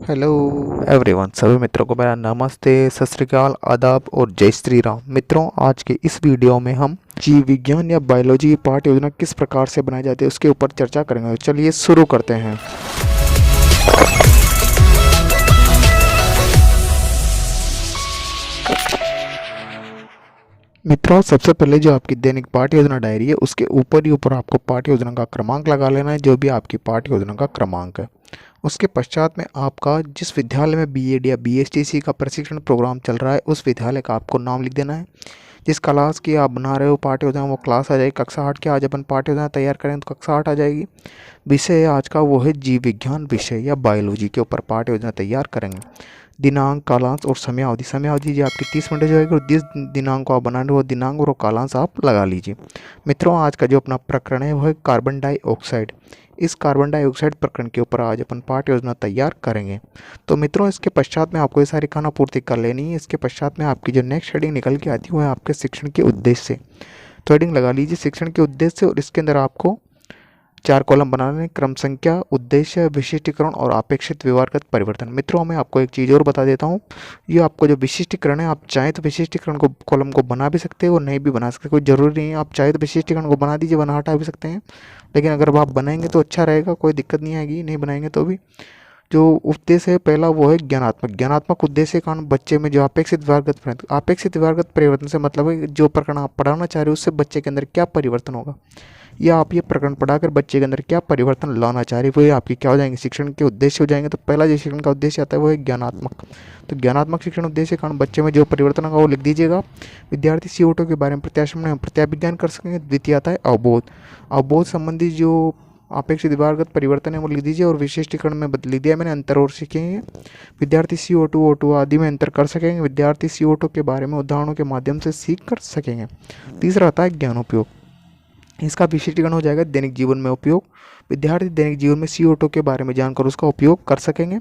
Hello everyone, सभी मित्रों को मेरा नमस्ते, सत श्री अकाल, आदाब और जय श्री राम। मित्रों, आज के इस वीडियो में हम जीव विज्ञान या बायोलॉजी पाठ योजना किस प्रकार से बनाई जाती है उसके ऊपर चर्चा करेंगे। तो चलिए शुरू करते हैं। मित्रों, सबसे पहले जो आपकी दैनिक पाठ्य योजना डायरी है उसके ऊपर ही ऊपर आपको पाठ्य योजना का क्रमांक लगा लेना है, जो भी आपकी पाठ्य योजना का क्रमांक है। उसके पश्चात में आपका जिस विद्यालय में बीएड या बीएसटीसी का प्रशिक्षण प्रोग्राम चल रहा है उस विद्यालय का आपको नाम लिख देना है। जिस क्लास की आप बना रहे हो पाठ्य योजना वो क्लास आ जाएगी। कक्षा 8 की आज अपन पाठ्य योजना तैयार करें तो कक्षा 8 आ जाएगी। विषय आज का वो है जीव विज्ञान विषय या बायोलॉजी के ऊपर पाठ्य योजना तैयार करेंगे। दिनांक, कालांश और समयावधि, समयावधि जो आपकी 30 मिनट हो जाएगी और जिस दिनांक को आप बना रहे हो वो दिनांक और कालांश आप लगा लीजिए। मित्रों, आज का जो अपना प्रकरण है वो है कार्बन डाइऑक्साइड। इस कार्बन डाइऑक्साइड प्रकरण के ऊपर आज अपन पाठ्य योजना तैयार करेंगे। तो मित्रों, इसके पश्चात में आपको ये सारी खाना पूर्ति कर लेनी है। इसके पश्चात में आपकी जो नेक्स्ट हेडिंग निकल के आती है वो है आपके शिक्षण के उद्देश्य से। तो हेडिंग लगा लीजिए शिक्षण के उद्देश्य से, और इसके अंदर आपको 4 कॉलम बनाने, क्रम संख्या, उद्देश्य, विशिष्टीकरण और अपेक्षित व्यवहारगत परिवर्तन। मित्रों, मैं आपको एक चीज़ और बता देता हूँ। ये आपको जो विशिष्टीकरण है, आप चाहें तो विशिष्टीकरण को कॉलम को बना भी सकते हो और नहीं भी बना सकते, कोई ज़रूरी नहीं है। आप चाहे तो विशिष्टीकरण को बना दीजिए, बना हटा भी सकते हैं, लेकिन अगर आप बनाएंगे तो अच्छा रहेगा, कोई दिक्कत नहीं आएगी। नहीं बनाएंगे तो भी जो उद्देश्य है पहला वो है ज्ञानात्मक। ज्ञानात्मक उद्देश्य के कारण बच्चे में जो अपेक्षित व्यवहारगत परिवर्तन से मतलब है जो प्रकरण आप पढ़ाना चाह रहे हो उससे बच्चे के अंदर क्या परिवर्तन होगा, या आप ये प्रकरण पढ़ाकर बच्चे के अंदर क्या परिवर्तन लाना चाह रहे हो, वो आपकी क्या हो जाएंगे, शिक्षण के उद्देश्य हो जाएंगे। तो पहला जो शिक्षण का उद्देश्य आता है वो है ज्ञानात्मक। तो ज्ञानात्मक शिक्षण उद्देश्य के कारण बच्चे में जो परिवर्तन होगा वो लिख दीजिएगा। विद्यार्थी CO2 के बारे में प्रत्याशमन प्रत्याभिज्ञान कर सकेंगे। द्वितीय आता है अवबोध। अवबोध संबंधी जो अपेक्षित व्यवहारगत परिवर्तन है वो लिख दीजिए, और विशिष्टीकरण में बदल दिया मैंने, अंतर और सीखेंगे। विद्यार्थी CO2, O2 आदि में अंतर कर सकेंगे। विद्यार्थी CO2 के बारे में उदाहरणों के माध्यम से सीख कर सकेंगे। तीसरा आता है ज्ञानोपयोग। इसका विशिष्टीकरण हो जाएगा दैनिक जीवन में उपयोग। विद्यार्थी दैनिक जीवन में CO2 के बारे में जानकर उसका उपयोग कर सकेंगे।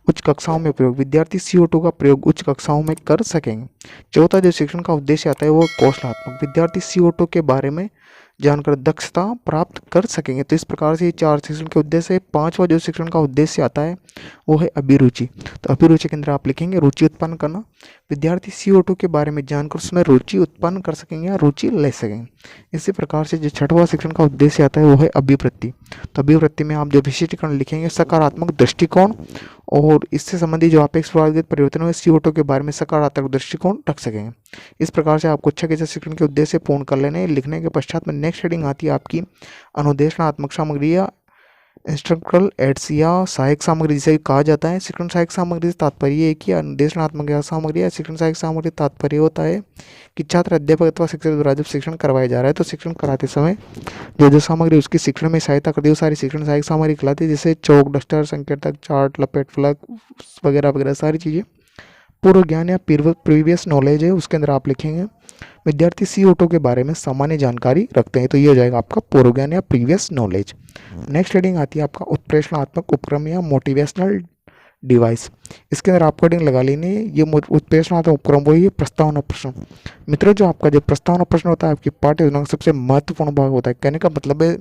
उच्च कक्षाओं में उपयोग। विद्यार्थी CO2 का प्रयोग उच्च कक्षाओं में कर सकेंगे। चौथा जो शिक्षण का उद्देश्य आता है वो कौशलात्मक। विद्यार्थी CO2 के बारे में जानकर दक्षता प्राप्त कर सकेंगे। तो इस प्रकार से ये 4 शिक्षण के उद्देश्य है। 5वां जो शिक्षण का उद्देश्य आता है वो है अभिरुचि। तो अभिरुचि के अंदर आप लिखेंगे रुचि उत्पन्न करना। विद्यार्थी CO2 के बारे में जानकर उसमें रुचि उत्पन्न कर सकेंगे या रुचि ले सकेंगे। इसी प्रकार से जो 6वां शिक्षण का उद्देश्य आता है वो है अभिवृत्ति। तो अभिवृत्ति में आप जो विशिष्टीकरण लिखेंगे सकारात्मक दृष्टिकोण, और इससे संबंधित जो अपेक्षित व्यवहारगत परिवर्तन है CO2 के बारे में सकारात्मक दृष्टिकोण रख सकेंगे। इस प्रकार से आपको 6 के शिक्षण के उद्देश्य पूर्ण कर लेने हैं। लिखने के पश्चात में नेक्स्ट हेडिंग आती है आपकी अनुदेशनात्मक सामग्री या इंस्ट्रक्शनल एड्स या सहायक सामग्री जिसे कहा जाता है। शिक्षण सहायक सामग्री से तात्पर्य एक ही अनुदेशनात्मक सामग्री या शिक्षण सहायक सामग्री तात्पर्य होता है कि छात्र, अध्यापक अथवा शिक्षक द्वारा जब शिक्षण करवाया जा रहा है तो शिक्षण कराते समय जो सामग्री उसकी शिक्षण में सहायता करती है वो सारी शिक्षण सहायक सामग्री कहलाती है, जैसे चौक, डस्टर, संकेतक, चार्ट, लपेट, फलक वगैरह वगैरह सारी चीज़ें। पूर्व ज्ञान या प्रीवियस नॉलेज है, उसके अंदर आप लिखेंगे विद्यार्थी CO2 के बारे में सामान्य जानकारी रखते हैं। तो ये हो जाएगा आपका पूर्व ज्ञान या प्रीवियस नॉलेज। नेक्स्ट हेडिंग आती है आपका उत्प्रेषणात्मक उपक्रम या मोटिवेशनल डिवाइस। इसके अंदर आपको हेडिंग लगा लेनी है ये उत्प्रेषणात्मक उपक्रम वही है प्रस्तावना प्रश्न। मित्रों, जो आपका जो प्रस्तावना प्रश्न होता है आपकी पाठ्य योजना का सबसे महत्वपूर्ण भाग होता है। कहने का मतलब है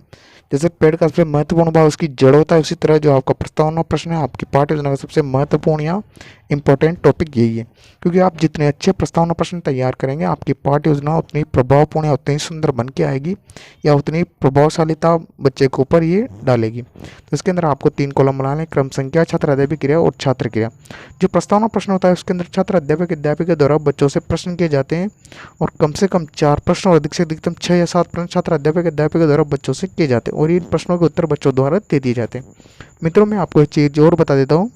जैसे पेड़ का सबसे महत्वपूर्ण भाग उसकी जड़ होता है, उसी तरह जो आपका प्रस्तावना प्रश्न है आपकी पाठ्य योजना का सबसे महत्वपूर्ण या इंपॉर्टेंट टॉपिक यही है। क्योंकि आप जितने अच्छे प्रस्तावना प्रश्न तैयार करेंगे आपकी पाठ्य योजना उतनी प्रभावपूर्ण या उतनी सुंदर बन के आएगी या उतनी प्रभावशालीता बच्चे के ऊपर ये डालेगी। तो इसके अंदर आपको 3 कॉलम बनाने, क्रम संख्या, छात्र अध्यापक क्रिया और छात्र क्रिया। जो प्रस्तावना प्रश्न होता है उसके अंदर छात्र अध्यापक के द्वारा बच्चों से प्रश्न किए जाते हैं, और कम से कम 4 प्रश्न और अधिक से अधिकतम 6 या 7 प्रश्न छात्र अध्यापक के द्वारा बच्चों से किए जाते हैं, और इन प्रश्नों के उत्तर बच्चों द्वारा दे दिए जाते हैं। मित्रों, मैं आपको एक चीज़ और बता देता हूँ,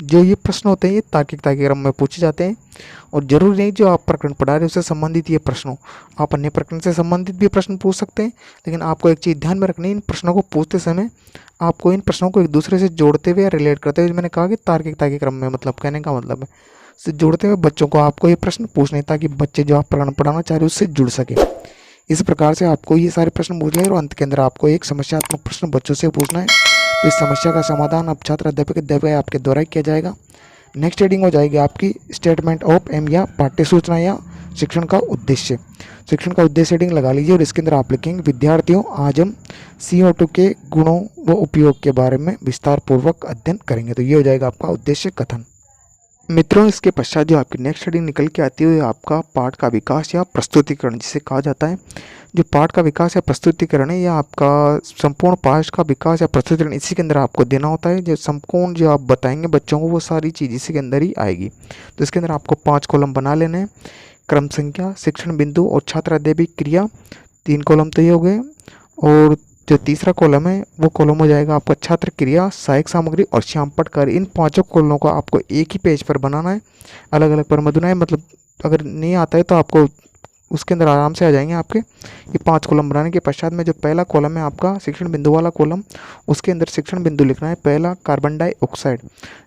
जो ये प्रश्न होते हैं ये तार्किकता के क्रम में पूछे जाते हैं, और जरूरी नहीं जो आप प्रकरण पढ़ा रहे हैं उससे संबंधित ये प्रश्न हो, आप अन्य प्रकरण से संबंधित भी प्रश्न पूछ सकते हैं। लेकिन आपको एक चीज़ ध्यान में रखनी है, इन प्रश्नों को पूछते समय आपको इन प्रश्नों को एक दूसरे से जोड़ते हुए या रिलेट करते हुए, मैंने कहा कि तार्किकता के क्रम में, मतलब कहने का मतलब है से जोड़ते हुए बच्चों को आपको ये प्रश्न पूछने ताकि बच्चे जो आप प्रकरण पढ़ाना चाह रहे हैं उससे जुड़ सके। इस प्रकार से आपको ये सारे प्रश्न पूछने हैं और अंत के अंदर आपको एक समस्यात्मक प्रश्न बच्चों से पूछना है। तो इस समस्या का समाधान अब छात्र अध्यापक आपके द्वारा किया जाएगा। नेक्स्ट हेडिंग हो जाएगी आपकी स्टेटमेंट ऑफ एम या पाठ्य सूचना या शिक्षण का उद्देश्य, शिक्षण का उद्देश्य हेडिंग लगा लीजिए और इसके अंदर आप लिखेंगे विद्यार्थियों आज हम CO2 के गुणों व उपयोग के बारे में विस्तार पूर्वक अध्ययन करेंगे। तो ये हो जाएगा आपका उद्देश्य कथन। मित्रों, इसके पश्चात जो आपकी नेक्स्ट हेडिंग निकल के आती है आपका पाठ का विकास या प्रस्तुतिकरण जिसे कहा जाता है। जो पाठ का विकास या प्रस्तुतिकरण है या आपका संपूर्ण पाठ का विकास या प्रस्तुतिकरण इसी के अंदर आपको देना होता है। जो संपूर्ण जो आप बताएंगे बच्चों को वो सारी चीज़ इसी के अंदर ही आएगी। तो इसके अंदर आपको 5 कॉलम बना लेने हैं। क्रम संख्या, शिक्षण बिंदु और छात्र अध्यापक क्रिया, 3 कॉलम तो ये हो गए। और जो तीसरा कॉलम है वो कॉलम हो जाएगा आपका छात्र क्रिया, सहायक सामग्री और श्याम पटकार। इन 5 कॉलमों को आपको एक ही पेज पर बनाना है, अलग अलग पर मत बनाए। मतलब अगर नहीं आता है तो आपको उसके अंदर आराम से आ जाएंगे आपके। ये 5 कॉलम बनाने के पश्चात में जो पहला कॉलम है आपका शिक्षण बिंदु वाला कॉलम, उसके अंदर शिक्षण बिंदु लिखना है पहला कार्बन डाइऑक्साइड।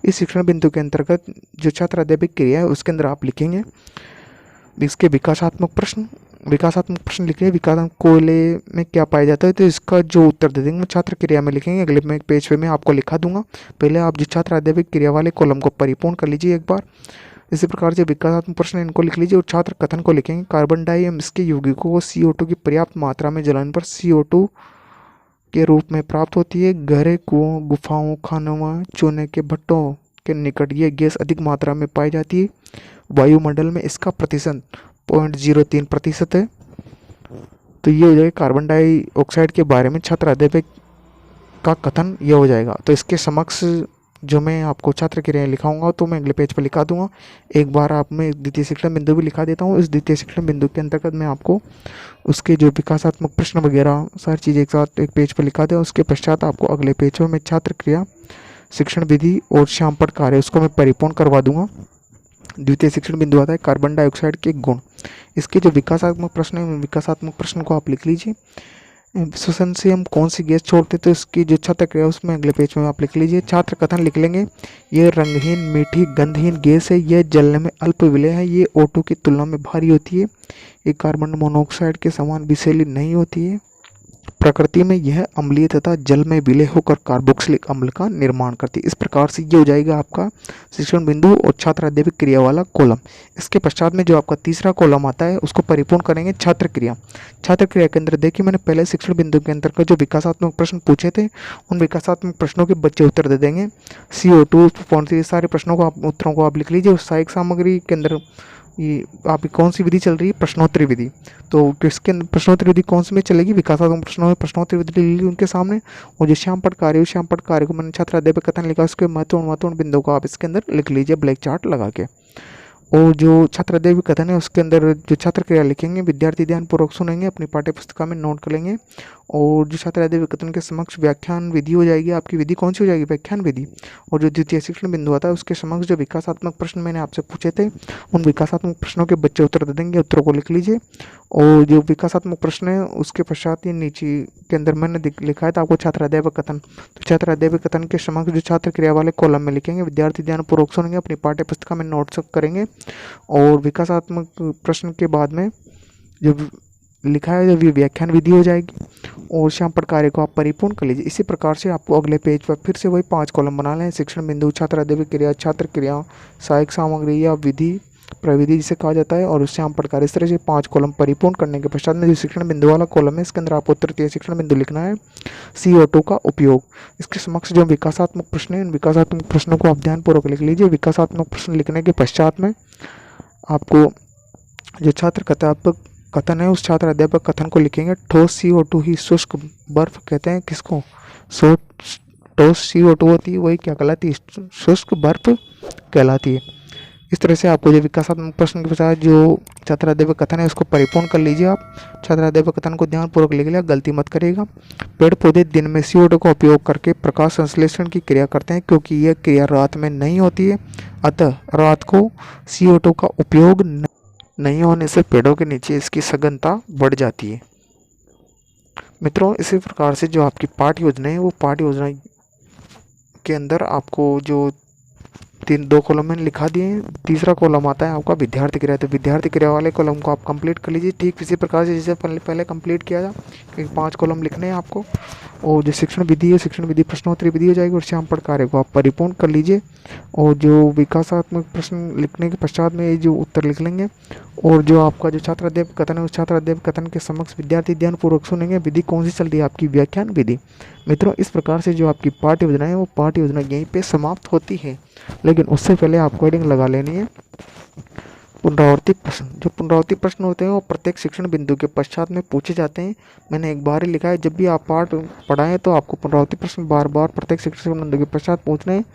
इस शिक्षण बिंदु के अंतर्गत जो छात्र अध्यापक क्रिया है उसके अंदर आप लिखेंगे इसके विकासात्मक प्रश्न लिखेंगे। विकासात्मक कोयले में क्या पाया जाता है तो इसका जो उत्तर दे देंगे छात्र क्रिया में लिखेंगे। अगले में पेज पे मैं आपको लिखा दूंगा। पहले आप जो छात्र अध्यापक क्रिया वाले कॉलम को परिपूर्ण कर लीजिए एक बार। इसी प्रकार से विकासात्मक प्रश्न इनको लिख लीजिए और छात्र कथन को लिखेंगे कार्बन डाई एवं इसके यौगिकों को CO2 की पर्याप्त मात्रा में जलाने पर CO2 के रूप में प्राप्त होती है। गहरे कुओं, गुफाओं, खानों व चूने के भट्टों के निकट ये गैस अधिक मात्रा में पाई जाती है। वायुमंडल में इसका प्रतिशत 0.03% है। तो ये हो जाएगा कार्बन डाइऑक्साइड के बारे में छात्र अध्यापक का कथन ये हो जाएगा। तो इसके समक्ष जो मैं आपको छात्र क्रिया लिखाऊंगा तो मैं अगले पेज पर लिखा दूंगा। एक बार आप मैं द्वितीय शिक्षण बिंदु भी लिखा देता हूँ। इस द्वितीय शिक्षण बिंदु के अंतर्गत मैं आपको उसके जो विकासात्मक प्रश्न वगैरह सारी चीज़ें एक साथ एक पेज पर लिखा दें। उसके पश्चात आपको अगले पेज पर मैं छात्र क्रिया, शिक्षण विधि और श्याम पटकार है उसको मैं परिपूर्ण करवा दूंगा। द्वितीय शिक्षण बिंदु आता है कार्बन डाइऑक्साइड के गुण। इसके जो विकासात्मक प्रश्न है विकासात्मक प्रश्न को आप लिख लीजिए। श्वसन से हम कौन सी गैस छोड़ते तो इसकी जो छात्र क्रिया उसमें अगले पेज में आप लिख लीजिए। छात्र कथन लिख लेंगे ये रंगहीन, मीठी, गंधहीन गैस है। यह जलने में अल्प विलेय है। ये O2 की तुलना में भारी होती है। ये कार्बन मोनोऑक्साइड के समान विषैली नहीं होती है। प्रकृति में यह अम्लीय तथा जल में विलय होकर कार्बोक्सिलिक अम्ल का निर्माण करती है। इस प्रकार से ये हो जाएगा आपका शिक्षण बिंदु और छात्र अध्यापक क्रिया वाला कॉलम। इसके पश्चात में जो आपका तीसरा कॉलम आता है उसको परिपूर्ण करेंगे छात्र क्रिया। छात्र क्रिया के अंदर देखिए मैंने पहले शिक्षण बिंदु के अंतर्गत जो विकासात्मक प्रश्न पूछे थे उन विकासात्मक प्रश्नों के बच्चे उत्तर दे देंगे। CO2 सारे प्रश्नों को आप उत्तरों को आप लिख लीजिए। सहायक सामग्री के अंदर ये आपकी कौन सी विधि चल रही है, प्रश्नोत्तरी विधि। तो किसके प्रश्नोत्तरी विधि कौन सी में चलेगी, विकासात्मक प्रश्नों में प्रश्नोत्तरी विधि ली उनके सामने। और जो श्याम पटकार को मैंने छात्र अध्यापक कथन लिखा उसके महत्वपूर्ण बिंदु को आप इसके अंदर लिख लीजिए ब्लैक चार्ट लगा के। और जो छात्र अध्यापक कथन है उसके अंदर जो छात्र क्रिया लिखेंगे विद्यार्थी ध्यानपूर्वक सुनेंगे, अपनी पाठ्य पुस्तिका में नोट कर लेंगे। और जो छात्र अध्यापक कथन के समक्ष व्याख्यान विधि हो जाएगी। आपकी विधि कौन सी हो जाएगी, व्याख्यान विधि। और जो द्वितीय शिक्षण बिंदु आता है उसके समक्ष जो विकासात्मक प्रश्न मैंने आपसे पूछे थे उन विकासात्मक प्रश्नों के बच्चे उत्तर दे देंगे। उत्तरों को लिख लीजिए। और जो विकासात्मक प्रश्न है उसके पश्चात ये नीचे के अंदर मैंने लिखा है था आपको छात्र अध्यापक कथन। तो छात्र अध्यापक कथन के समक्ष जो छात्र क्रिया वाले कॉलम में लिखेंगे विद्यार्थी ध्यानपूर्वक सुनेंगे, अपनी पाठ्य पुस्तिका में नोट्स करेंगे। और विकासात्मक प्रश्न के बाद में जो लिखा है जब ये व्याख्यान विधि हो जाएगी। और श्याम पटकार को आप परिपूर्ण कर लीजिए। इसी प्रकार से आपको अगले पेज पर फिर से वही 5 कॉलम बना लें। शिक्षण बिंदु, छात्र अध्यापक क्रिया, छात्र क्रिया, सहायक सामग्री या विधि प्रविधि जिसे कहा जाता है, और श्याम पटकार। इस तरह से 5 कॉलम परिपूर्ण करने के पश्चात में जो शिक्षण बिंदु वाला कॉलम है इसके अंदर आपको तृतीय शिक्षण बिंदु लिखना है CO2 का उपयोग। इसके समक्ष जो विकासात्मक प्रश्न है उन विकासात्मक प्रश्नों को आप ध्यानपूर्वक लिख लीजिए। विकासात्मक प्रश्न लिखने के पश्चात में आपको जो छात्र कथन है उस छात्र अध्यापक कथन को लिखेंगे। ठोस CO2 ही शुष्क बर्फ कहते हैं किसको, ठोस CO2 होती है वही क्या कहलाती है, शुष्क बर्फ कहलाती है। इस तरह से आपको जो विकासात्मक प्रश्न के पश्चात जो छात्र अध्यापक कथन है उसको परिपूर्ण कर लीजिए आप। छात्र अध्यापक कथन को ध्यानपूर्वक लिख लिया, गलती मत करिएगा। पेड़ पौधे दिन में CO2 का उपयोग करके प्रकाश संश्लेषण की क्रिया करते हैं क्योंकि यह क्रिया रात में नहीं होती है, अतः रात को CO2 का उपयोग नहीं होने से पेड़ों के नीचे इसकी सघनता बढ़ जाती है। मित्रों, इसी प्रकार से जो आपकी पाठ्य योजना है वो पाठ्य योजना के अंदर आपको जो 2 कॉलम मैंने लिखा दिए हैं। तीसरा कॉलम आता है आपका विद्यार्थी क्रिया। तो विद्यार्थी क्रिया वाले कॉलम को आप कंप्लीट कर लीजिए ठीक इसी प्रकार से जैसे पहले कंप्लीट किया था। 5 कॉलम लिखने हैं आपको। और जो शिक्षण विधि है, शिक्षण विधि प्रश्नोत्तरी विधि हो जाएगी। और श्याम पटकार को आप परिपूर्ण कर लीजिए। और जो विकासात्मक प्रश्न लिखने के पश्चात में जो उत्तर लिख लेंगे और जो आपका जो छात्राध्याय कथन है उस छात्राध्याय कथन के समक्ष विद्यार्थी ध्यानपूर्वक सुनेंगे। विधि कौन सी चल रही है आपकी? व्याख्यान विधि। मित्रों, इस प्रकार से जो आपकी पाठ्य योजना है वो पाठ्य योजना यहीं पे समाप्त होती है। लेकिन उससे पहले आपको हेडिंग लगा लेनी है पुनरावर्ती प्रश्न। जो पुनरावर्ती प्रश्न होते हैं वो प्रत्येक शिक्षण बिंदु के पश्चात में पूछे जाते हैं। मैंने एक बार ही लिखा है, जब भी आप पाठ पढ़ाएं तो आपको पुनरावर्ती प्रश्न बार बार प्रत्येक शिक्षण बिंदु के पश्चात पूछने हैं।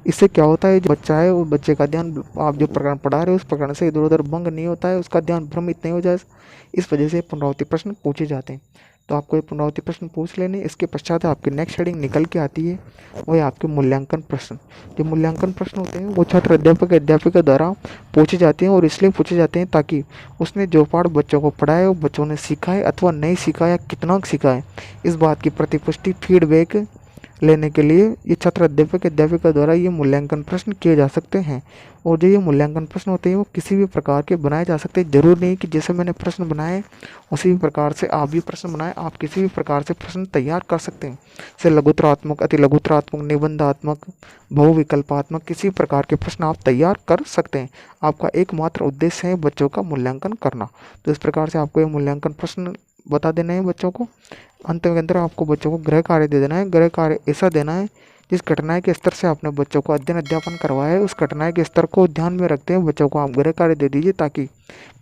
इससे क्या होता है, जो बच्चा है वो बच्चे का ध्यान आप जो प्रकरण पढ़ा रहे हो उस प्रकरण से इधर उधर भंग नहीं होता है, उसका ध्यान भ्रमित नहीं हो जाए। इस वजह से पुनरावर्ती प्रश्न पूछे जाते हैं। तो आपको ये पुनरावर्ती प्रश्न पूछ लेने। इसके पश्चात आपकी नेक्स्ट हेडिंग निकल के आती है, वो है आपके मूल्यांकन प्रश्न। जो मूल्यांकन प्रश्न होते हैं वो छात्र अध्यापक द्वारा पूछे जाते हैं, और इसलिए पूछे जाते हैं ताकि उसने जो पाठ बच्चों को पढ़ाया है वो बच्चों ने सीखा है अथवा नहीं सीखा या कितना सीखा है, इस बात की प्रतिपुष्टि फीडबैक लेने के लिए ये छात्र अध्यापिका द्वारा ये मूल्यांकन प्रश्न किए जा सकते हैं। और जो ये मूल्यांकन प्रश्न होते हैं वो किसी भी प्रकार के बनाए जा सकते हैं। जरूर नहीं कि जैसे मैंने प्रश्न बनाए उसी भी प्रकार से आप भी प्रश्न बनाए, आप किसी भी प्रकार से प्रश्न तैयार कर सकते हैं। जैसे लघुतरात्मक, अति लघुतरात्मक, निबंधात्मक, बहुविकल्पात्मक, किसी प्रकार के प्रश्न आप तैयार कर सकते हैं। आपका एकमात्र उद्देश्य है बच्चों का मूल्यांकन करना। तो इस प्रकार से आपको ये मूल्यांकन प्रश्न बता देना है बच्चों को। अंत के अंदर आपको बच्चों को गृह कार्य दे देना है। गृह कार्य ऐसा देना है जिस कठिनाई के स्तर से आपने बच्चों को अध्ययन अध्यापन करवाया है उस कठिनाई के स्तर को ध्यान में रखते हैं बच्चों को आप गृह कार्य दे दीजिए, ताकि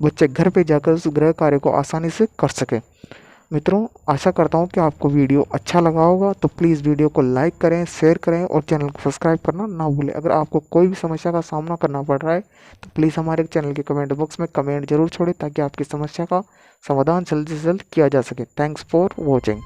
बच्चे घर पे जाकर उस गृह कार्य को आसानी से कर सकें। मित्रों, आशा करता हूँ कि आपको वीडियो अच्छा लगा होगा। तो प्लीज़ वीडियो को लाइक करें, शेयर करें और चैनल को सब्सक्राइब करना ना भूलें। अगर आपको कोई भी समस्या का सामना करना पड़ रहा है तो प्लीज़ हमारे चैनल के कमेंट बॉक्स में कमेंट जरूर छोड़ें, ताकि आपकी समस्या का समाधान जल्द से जल्द किया जा सके। Thanks for watching.